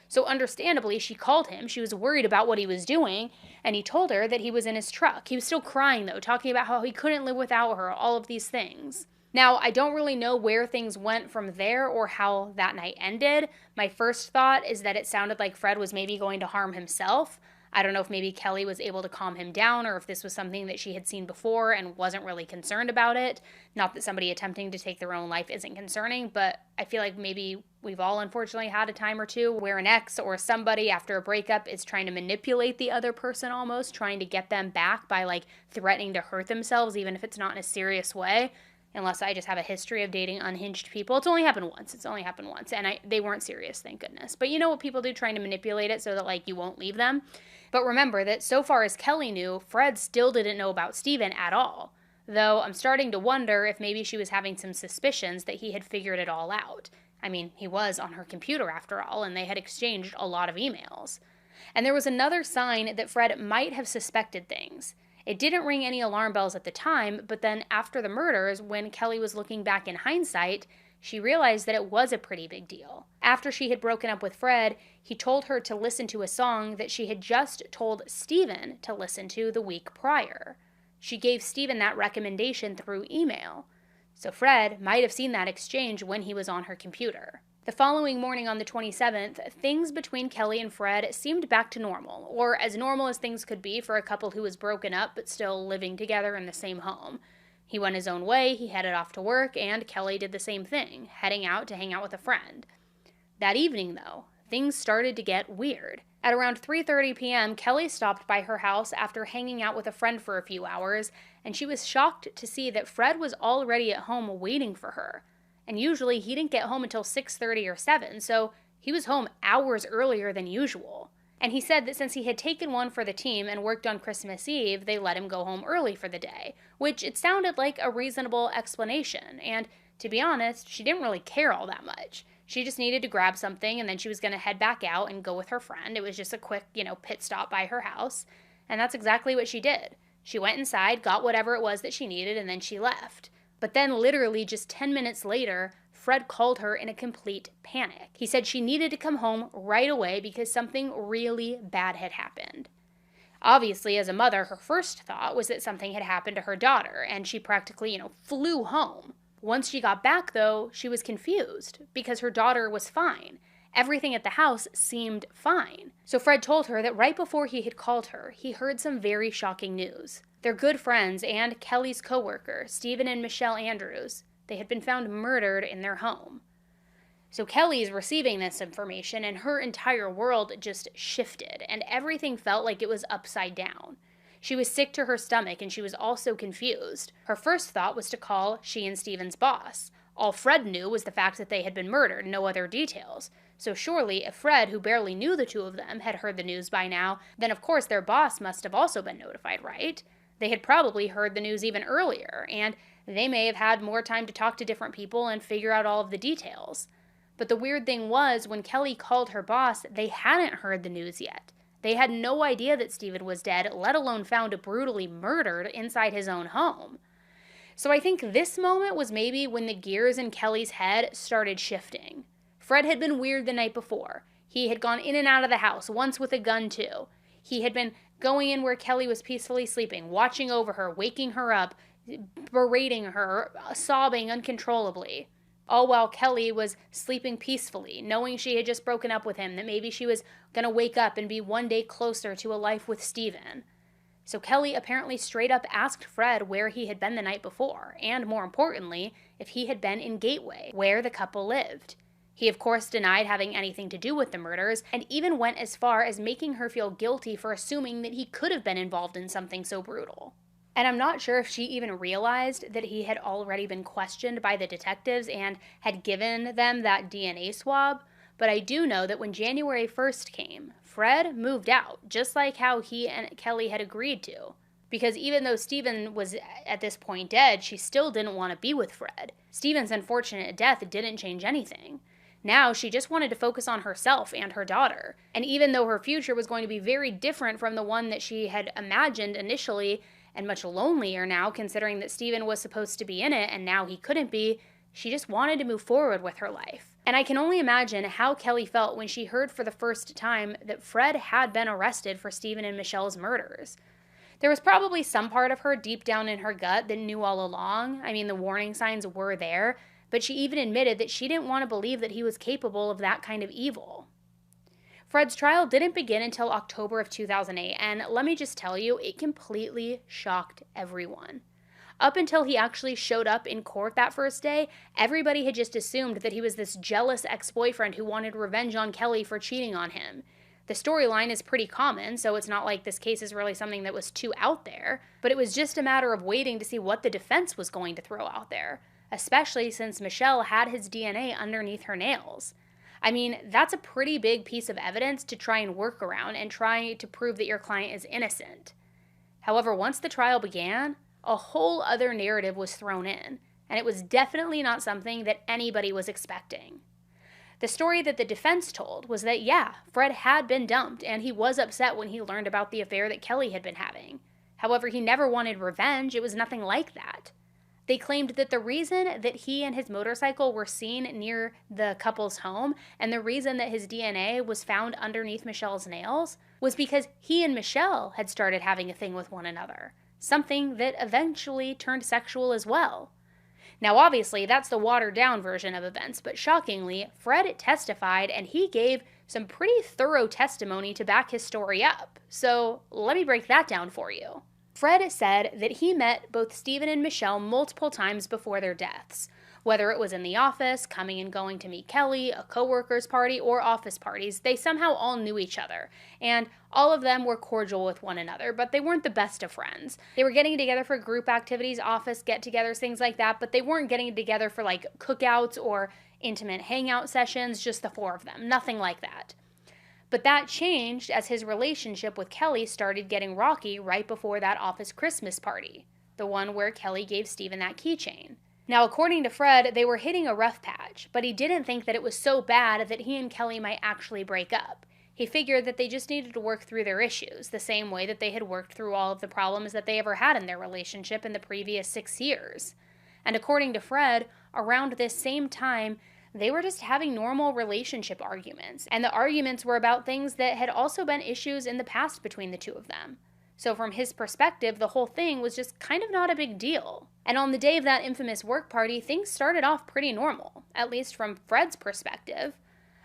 So understandably, she called him. She was worried about what he was doing, and he told her that he was in his truck. He was still crying, though, talking about how he couldn't live without her, all of these things. Now, I don't really know where things went from there or how that night ended. My first thought is that it sounded like Fred was maybe going to harm himself. I don't know if maybe Kelly was able to calm him down or if this was something that she had seen before and wasn't really concerned about it. Not that somebody attempting to take their own life isn't concerning, but I feel like maybe we've all unfortunately had a time or two where an ex or somebody after a breakup is trying to manipulate the other person, almost trying to get them back by like threatening to hurt themselves, even if it's not in a serious way. Unless I just have a history of dating unhinged people. It's only happened once. And they weren't serious, thank goodness. But you know what people do, trying to manipulate it so that like you won't leave them. But remember that so far as Kelly knew, Fred still didn't know about Steven at all. Though I'm starting to wonder if maybe she was having some suspicions that he had figured it all out. I mean, he was on her computer after all, and they had exchanged a lot of emails. And there was another sign that Fred might have suspected things. It didn't ring any alarm bells at the time, but then after the murders, when Kelly was looking back in hindsight, she realized that it was a pretty big deal. After she had broken up with Fred, he told her to listen to a song that she had just told Steven to listen to the week prior. She gave Steven that recommendation through email. So Fred might have seen that exchange when he was on her computer. The following morning on the 27th, things between Kelly and Fred seemed back to normal, or as normal as things could be for a couple who was broken up but still living together in the same home. He went his own way, he headed off to work, and Kelly did the same thing, heading out to hang out with a friend. That evening, though, things started to get weird. At around 3:30 p.m., Kelly stopped by her house after hanging out with a friend for a few hours, and she was shocked to see that Fred was already at home waiting for her. And usually he didn't get home until 6:30 or 7, so he was home hours earlier than usual. And he said that since he had taken one for the team and worked on Christmas Eve, they let him go home early for the day, which it sounded like a reasonable explanation. And to be honest, she didn't really care all that much. She just needed to grab something, and then she was going to head back out and go with her friend. It was just a quick, pit stop by her house. And that's exactly what she did. She went inside, got whatever it was that she needed, and then she left. But then literally just 10 minutes later, Fred called her in a complete panic. He said she needed to come home right away because something really bad had happened. Obviously, as a mother, her first thought was that something had happened to her daughter, and she practically, flew home. Once she got back, though, she was confused because her daughter was fine. Everything at the house seemed fine. So Fred told her that right before he had called her, he heard some very shocking news. Their good friends and Kelly's coworker, Steven and Michelle Andrews, they had been found murdered in their home. So Kelly's receiving this information and her entire world just shifted, and everything felt like it was upside down. She was sick to her stomach, and she was also confused. Her first thought was to call she and Steven's boss. All Fred knew was the fact that they had been murdered, no other details. So surely, if Fred, who barely knew the two of them, had heard the news by now, then of course their boss must have also been notified, right? They had probably heard the news even earlier, and they may have had more time to talk to different people and figure out all of the details. But the weird thing was, when Kelly called her boss, they hadn't heard the news yet. They had no idea that Steven was dead, let alone found brutally murdered inside his own home. So I think this moment was maybe when the gears in Kelly's head started shifting. Fred had been weird the night before. He had gone in and out of the house, once with a gun too. He had been going in where Kelly was peacefully sleeping, watching over her, waking her up, berating her, sobbing uncontrollably. All while Kelly was sleeping peacefully, knowing she had just broken up with him, that maybe she was going to wake up and be one day closer to a life with Steven. So Kelly apparently straight up asked Fred where he had been the night before, and more importantly, if he had been in Gateway, where the couple lived. He of course denied having anything to do with the murders, and even went as far as making her feel guilty for assuming that he could have been involved in something so brutal. And I'm not sure if she even realized that he had already been questioned by the detectives and had given them that DNA swab, but I do know that when January 1st came, Fred moved out, just like how he and Kelly had agreed to. Because even though Steven was at this point dead, she still didn't want to be with Fred. Steven's unfortunate death didn't change anything. Now she just wanted to focus on herself and her daughter. And even though her future was going to be very different from the one that she had imagined initially, and much lonelier now considering that Steven was supposed to be in it and now he couldn't be, she just wanted to move forward with her life. And I can only imagine how Kelly felt when she heard for the first time that Fred had been arrested for Steven and Michelle's murders. There was probably some part of her deep down in her gut that knew all along. I mean, the warning signs were there, but she even admitted that she didn't want to believe that he was capable of that kind of evil. Fred's trial didn't begin until October of 2008, and let me just tell you, it completely shocked everyone. Up until he actually showed up in court that first day, everybody had just assumed that he was this jealous ex-boyfriend who wanted revenge on Kelly for cheating on him. The storyline is pretty common, so it's not like this case is really something that was too out there, but it was just a matter of waiting to see what the defense was going to throw out there, especially since Michelle had his DNA underneath her nails. I mean, that's a pretty big piece of evidence to try and work around and try to prove that your client is innocent. However, once the trial began, a whole other narrative was thrown in, and it was definitely not something that anybody was expecting. The story that the defense told was that, yeah, Fred had been dumped, and he was upset when he learned about the affair that Kelly had been having. However, he never wanted revenge. It was nothing like that. They claimed that the reason that he and his motorcycle were seen near the couple's home, and the reason that his DNA was found underneath Michelle's nails, was because he and Michelle had started having a thing with one another. Something that eventually turned sexual as well. Now, obviously, that's the watered-down version of events, but shockingly, Fred testified and he gave some pretty thorough testimony to back his story up. So, let me break that down for you. Fred said that he met both Stephen and Michelle multiple times before their deaths. Whether it was in the office, coming and going to meet Kelly, a coworker's party, or office parties, they somehow all knew each other. And all of them were cordial with one another, but they weren't the best of friends. They were getting together for group activities, office get-togethers, things like that, but they weren't getting together for like cookouts or intimate hangout sessions, just the four of them. Nothing like that. But that changed as his relationship with Kelly started getting rocky right before that office Christmas party, the one where Kelly gave Stephen that keychain. Now, according to Fred, they were hitting a rough patch, but he didn't think that it was so bad that he and Kelly might actually break up. He figured that they just needed to work through their issues, the same way that they had worked through all of the problems that they ever had in their relationship in the previous 6 years. And according to Fred, around this same time, they were just having normal relationship arguments, and the arguments were about things that had also been issues in the past between the two of them. So from his perspective, the whole thing was just kind of not a big deal. And on the day of that infamous work party, things started off pretty normal, at least from Fred's perspective.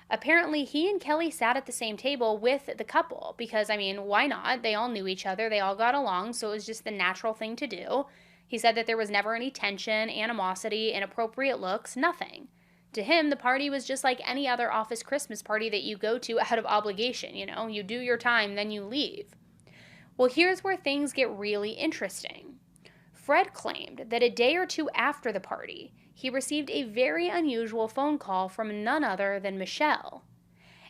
Apparently, he and Kelly sat at the same table with the couple, because, I mean, why not? They all knew each other, they all got along, so it was just the natural thing to do. He said that there was never any tension, animosity, inappropriate looks, nothing. To him, the party was just like any other office Christmas party that you go to out of obligation, you do your time, then you leave. Well, here's where things get really interesting. Fred claimed that a day or two after the party, he received a very unusual phone call from none other than Michelle.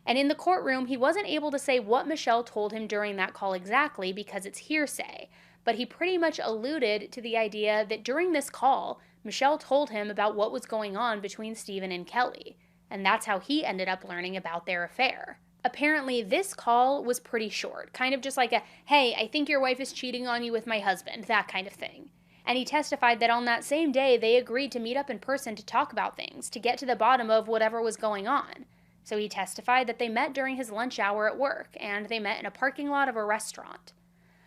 And in the courtroom, he wasn't able to say what Michelle told him during that call exactly because it's hearsay, but he pretty much alluded to the idea that during this call, Michelle told him about what was going on between Stephen and Kelly, and that's how he ended up learning about their affair. Apparently, this call was pretty short, kind of just like a, hey, I think your wife is cheating on you with my husband, that kind of thing. And he testified that on that same day, they agreed to meet up in person to talk about things, to get to the bottom of whatever was going on. So he testified that they met during his lunch hour at work, and they met in a parking lot of a restaurant.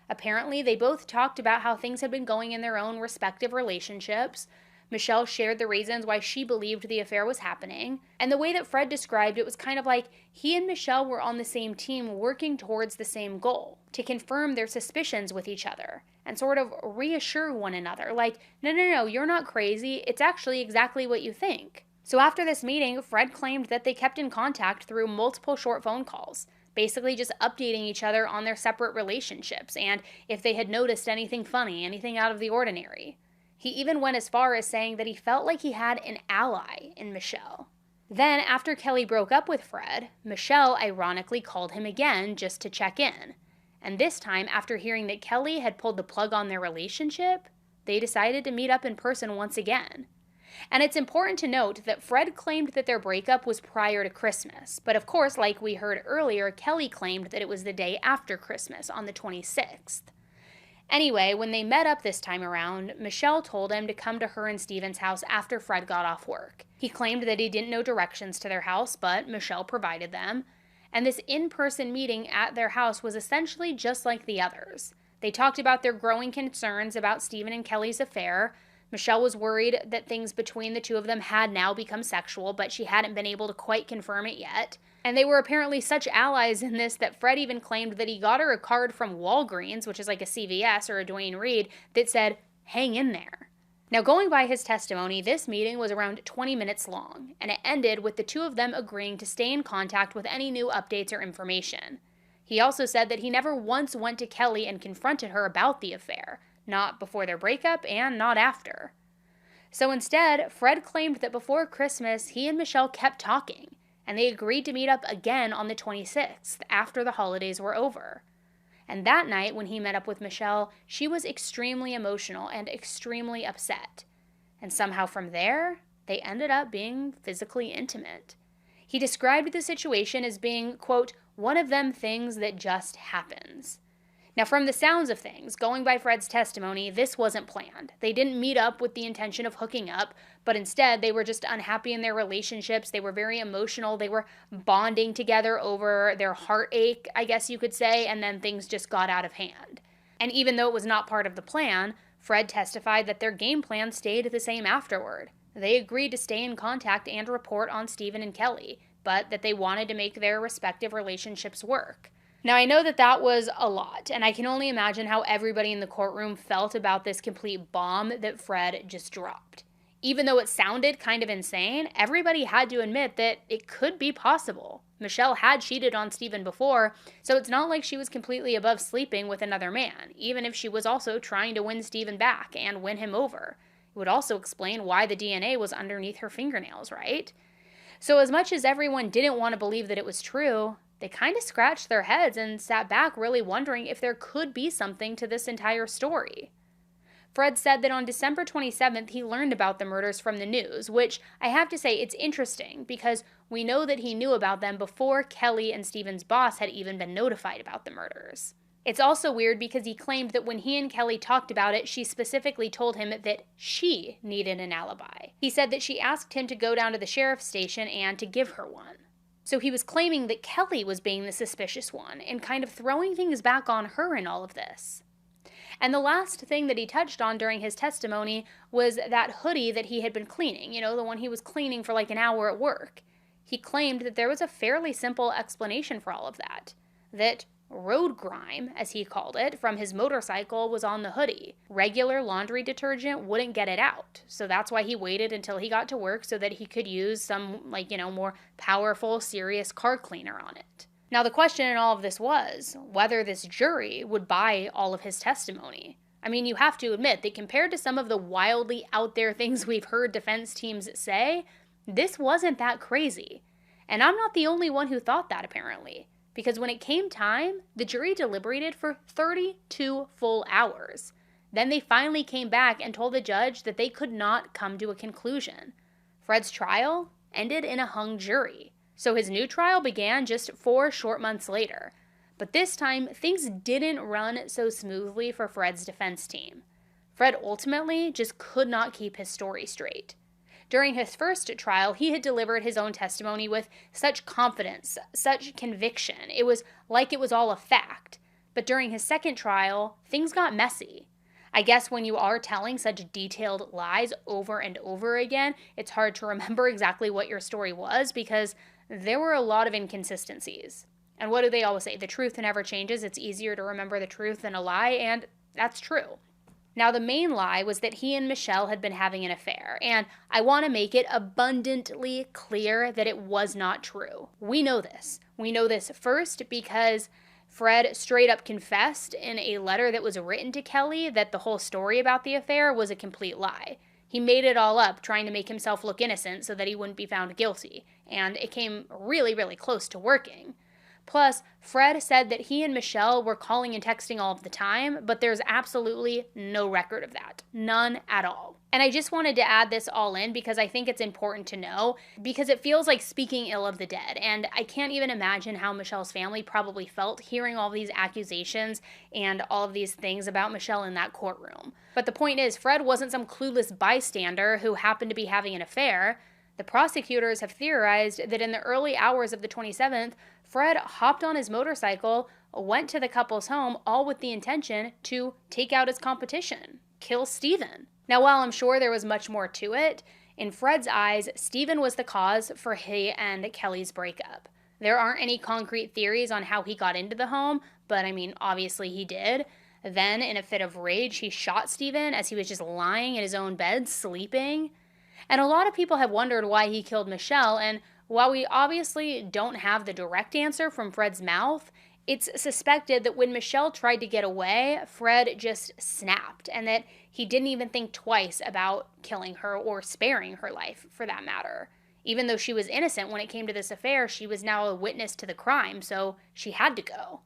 Apparently, they both talked about how things had been going in their own respective relationships. Michelle shared the reasons why she believed the affair was happening, and the way that Fred described it was kind of like he and Michelle were on the same team working towards the same goal, to confirm their suspicions with each other, and sort of reassure one another, like, no, you're not crazy, it's actually exactly what you think. So after this meeting, Fred claimed that they kept in contact through multiple short phone calls, basically just updating each other on their separate relationships, and if they had noticed anything funny, anything out of the ordinary. He even went as far as saying that he felt like he had an ally in Michelle. Then, after Kelly broke up with Fred, Michelle ironically called him again just to check in. And this time, after hearing that Kelly had pulled the plug on their relationship, they decided to meet up in person once again. And it's important to note that Fred claimed that their breakup was prior to Christmas, but of course, like we heard earlier, Kelly claimed that it was the day after Christmas, on the 26th. Anyway, when they met up this time around, Michelle told him to come to her and Stephen's house after Fred got off work. He claimed that he didn't know directions to their house, but Michelle provided them. And this in-person meeting at their house was essentially just like the others. They talked about their growing concerns about Stephen and Kelly's affair, Michelle was worried that things between the two of them had now become sexual, but she hadn't been able to quite confirm it yet. And they were apparently such allies in this that Fred even claimed that he got her a card from Walgreens, which is like a CVS or a Duane Reade, that said, "Hang in there." Now, going by his testimony, this meeting was around 20 minutes long, and it ended with the two of them agreeing to stay in contact with any new updates or information. He also said that he never once went to Kelly and confronted her about the affair, not before their breakup and not after. So instead, Fred claimed that before Christmas, he and Michelle kept talking, and they agreed to meet up again on the 26th, after the holidays were over. And that night, when he met up with Michelle, she was extremely emotional and extremely upset. And somehow from there, they ended up being physically intimate. He described the situation as being, quote, "one of them things that just happens." Now, from the sounds of things, going by Fred's testimony, this wasn't planned. They didn't meet up with the intention of hooking up, but instead they were just unhappy in their relationships. They were very emotional. They were bonding together over their heartache, I guess you could say, and then things just got out of hand. And even though it was not part of the plan, Fred testified that their game plan stayed the same afterward. They agreed to stay in contact and report on Stephen and Kelly, but that they wanted to make their respective relationships work. Now, I know that that was a lot, and I can only imagine how everybody in the courtroom felt about this complete bomb that Fred just dropped. Even though it sounded kind of insane, everybody had to admit that it could be possible. Michelle had cheated on Stephen before, so it's not like she was completely above sleeping with another man, even if she was also trying to win Stephen back and win him over. It would also explain why the DNA was underneath her fingernails, right? So as much as everyone didn't want to believe that it was true, they kind of scratched their heads and sat back really wondering if there could be something to this entire story. Fred said that on December 27th, he learned about the murders from the news, which I have to say it's interesting because we know that he knew about them before Kelly and Stephen's boss had even been notified about the murders. It's also weird because he claimed that when he and Kelly talked about it, she specifically told him that she needed an alibi. He said that she asked him to go down to the sheriff's station and to give her one. So he was claiming that Kelly was being the suspicious one and kind of throwing things back on her in all of this. And the last thing that he touched on during his testimony was that hoodie that he had been cleaning, the one he was cleaning for like an hour at work. He claimed that there was a fairly simple explanation for all of that. That road grime, as he called it, from his motorcycle was on the hoodie. Regular laundry detergent wouldn't get it out. So that's why he waited until he got to work so that he could use some, more powerful, serious car cleaner on it. Now, the question in all of this was whether this jury would buy all of his testimony. I mean, you have to admit that compared to some of the wildly out there things we've heard defense teams say, this wasn't that crazy. And I'm not the only one who thought that, apparently. Because when it came time, the jury deliberated for 32 full hours. Then they finally came back and told the judge that they could not come to a conclusion. Fred's trial ended in a hung jury. So his new trial began just 4 short months later. But this time, things didn't run so smoothly for Fred's defense team. Fred ultimately just could not keep his story straight. During his first trial, he had delivered his own testimony with such confidence, such conviction. It was like it was all a fact. But during his second trial, things got messy. I guess when you are telling such detailed lies over and over again, it's hard to remember exactly what your story was because there were a lot of inconsistencies. And what do they always say? The truth never changes. It's easier to remember the truth than a lie, and that's true. Now, the main lie was that he and Michelle had been having an affair, and I want to make it abundantly clear that it was not true. We know this. We know this first because Fred straight up confessed in a letter that was written to Kelly that the whole story about the affair was a complete lie. He made it all up, trying to make himself look innocent so that he wouldn't be found guilty, and it came really, really close to working. Plus, Fred said that he and Michelle were calling and texting all of the time, but there's absolutely no record of that. None at all. And I just wanted to add this all in because I think it's important to know, because it feels like speaking ill of the dead, and I can't even imagine how Michelle's family probably felt hearing all these accusations and all of these things about Michelle in that courtroom. But the point is, Fred wasn't some clueless bystander who happened to be having an affair. The prosecutors have theorized that in the early hours of the 27th, Fred hopped on his motorcycle, went to the couple's home, all with the intention to take out his competition, kill Stephen. Now, while I'm sure there was much more to it, in Fred's eyes, Stephen was the cause for he and Kelly's breakup. There aren't any concrete theories on how he got into the home, but I mean, obviously he did. Then, in a fit of rage, he shot Stephen as he was just lying in his own bed, sleeping. And a lot of people have wondered why he killed Michelle, and while we obviously don't have the direct answer from Fred's mouth, it's suspected that when Michelle tried to get away, Fred just snapped, and that he didn't even think twice about killing her or sparing her life, for that matter. Even though she was innocent when it came to this affair, she was now a witness to the crime, so she had to go.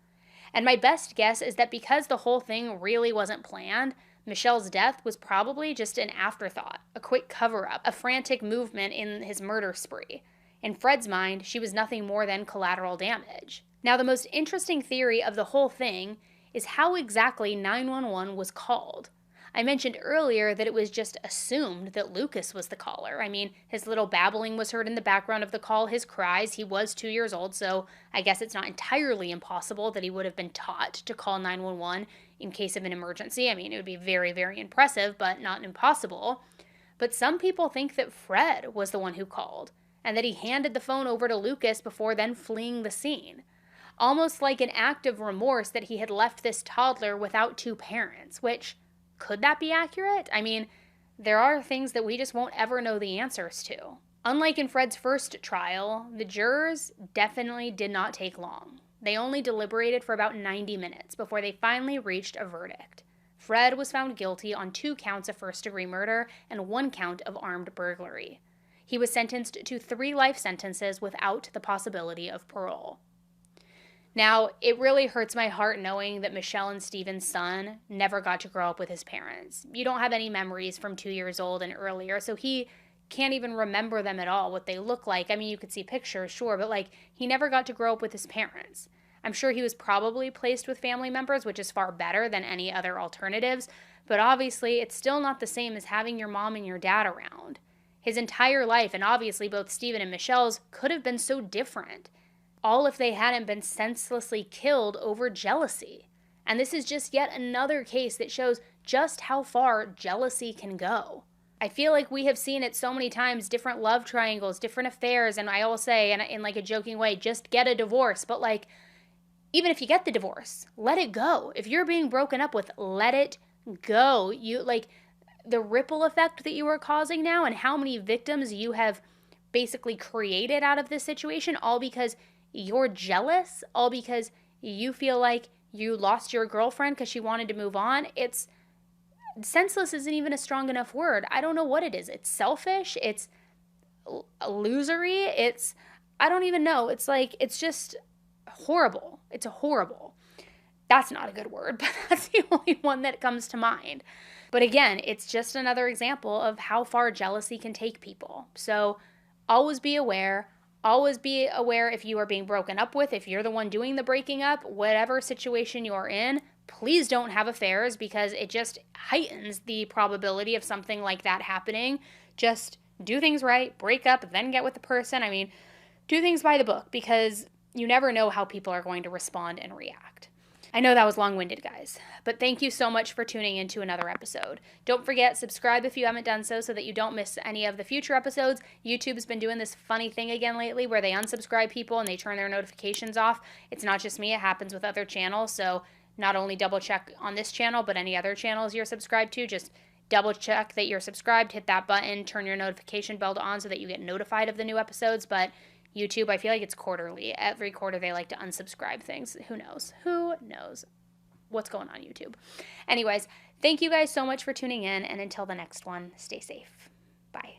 And my best guess is that because the whole thing really wasn't planned, Michelle's death was probably just an afterthought, a quick cover-up, a frantic movement in his murder spree. In Fred's mind, she was nothing more than collateral damage. Now, the most interesting theory of the whole thing is how exactly 911 was called. I mentioned earlier that it was just assumed that Lucas was the caller. I mean, his little babbling was heard in the background of the call, his cries. He was 2 years old, so I guess it's not entirely impossible that he would have been taught to call 911 in case of an emergency. I mean, it would be very, very impressive, but not impossible. But some people think that Fred was the one who called, and that he handed the phone over to Lucas before then fleeing the scene. Almost like an act of remorse that he had left this toddler without two parents, which, could that be accurate? I mean, there are things that we just won't ever know the answers to. Unlike in Fred's first trial, the jurors definitely did not take long. They only deliberated for about 90 minutes before they finally reached a verdict. Fred was found guilty on 2 counts of first-degree murder and 1 count of armed burglary. He was sentenced to 3 life sentences without the possibility of parole. Now, it really hurts my heart knowing that Michelle and Stephen's son never got to grow up with his parents. You don't have any memories from 2 years old and earlier, so he can't even remember them at all, what they look like. I mean, you could see pictures, sure, but he never got to grow up with his parents. I'm sure he was probably placed with family members, which is far better than any other alternatives, but obviously it's still not the same as having your mom and your dad around. His entire life, and obviously both Stephen and Michelle's, could have been so different. All if they hadn't been senselessly killed over jealousy. And this is just yet another case that shows just how far jealousy can go. I feel like we have seen it so many times, different love triangles, different affairs, and I will say, in a joking way, just get a divorce. But even if you get the divorce, let it go. If you're being broken up with, let it go. The ripple effect that you are causing now and how many victims you have basically created out of this situation, all because you're jealous, all because you feel like you lost your girlfriend because she wanted to move on. It's senseless isn't even a strong enough word. I don't know what it is. It's selfish. It's illusory. I don't even know. It's just horrible. It's horrible. That's not a good word, but that's the only one that comes to mind. But again, it's just another example of how far jealousy can take people. So always be aware. Always be aware if you are being broken up with, if you're the one doing the breaking up, whatever situation you're in, please don't have affairs because it just heightens the probability of something like that happening. Just do things right, break up, then get with the person. I mean, do things by the book because you never know how people are going to respond and react. I know that was long-winded, guys, but thank you so much for tuning into another episode. Don't forget, subscribe if you haven't done so that you don't miss any of the future episodes. YouTube's been doing this funny thing again lately where they unsubscribe people and they turn their notifications off. It's not just me, it happens with other channels, so not only double check on this channel, but any other channels you're subscribed to, just double check that you're subscribed, hit that button, turn your notification bell on so that you get notified of the new episodes, but YouTube, I feel like it's quarterly. Every quarter they like to unsubscribe things. Who knows? Who knows what's going on YouTube? Anyways, thank you guys so much for tuning in, and until the next one, stay safe. Bye.